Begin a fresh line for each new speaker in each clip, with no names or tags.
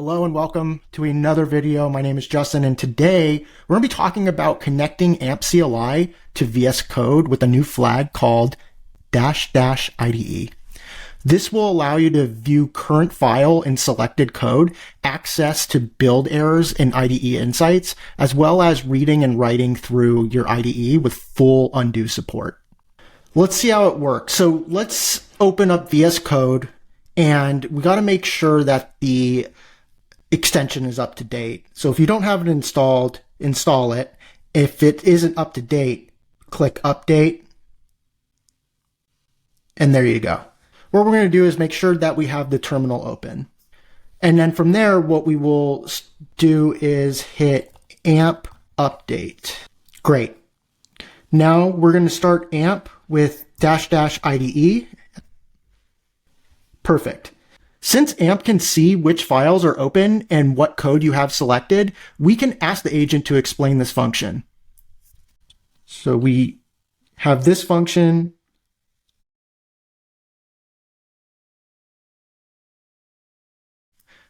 Hello and welcome to another video. My name is Justin, and today we're going to be talking about connecting Amp CLI to VS Code with a new flag called --IDE. This will allow you to view current file in selected code, access to build errors in IDE insights, as well as reading and writing through your IDE with full undo support. Let's see how it works. So let's open up VS Code, and we got to make sure that the extension is up to date. So if you don't have it installed, install it. If it isn't up to date, click update. And there you go. What we're going to do is make sure that we have the terminal open. And then from there, what we will do is hit amp update. Great. Now we're going to start amp with --IDE. Perfect. Since AMP can see which files are open and what code you have selected, we can ask the agent to explain this function. So we have this function.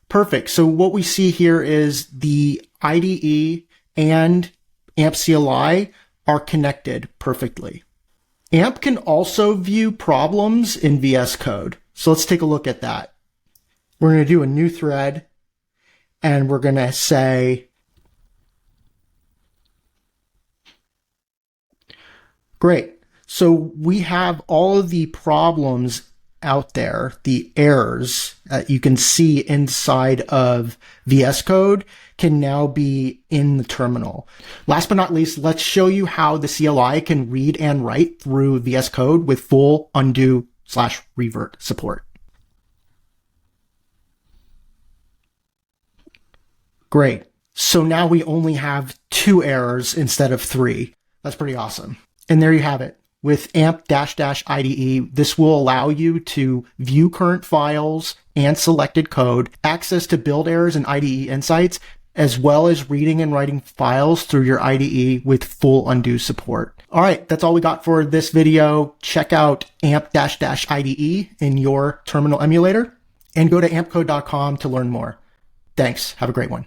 Perfect. So what we see here is the IDE and Amp CLI are connected perfectly. AMP can also view problems in VS Code. So let's take a look at that. We're going to do a new thread, and we're going to say, great. So we have all of the problems out there, the errors that you can see inside of VS Code can now be in the terminal. Last but not least, let's show you how the CLI can read and write through VS Code with full undo/revert support. Great. So now we only have 2 errors instead of 3. That's pretty awesome. And there you have it. With amp --IDE, this will allow you to view current files and selected code, access to build errors and IDE insights, as well as reading and writing files through your IDE with full undo support. All right, that's all we got for this video. Check out amp --IDE in your terminal emulator and go to ampcode.com to learn more. Thanks. Have a great one.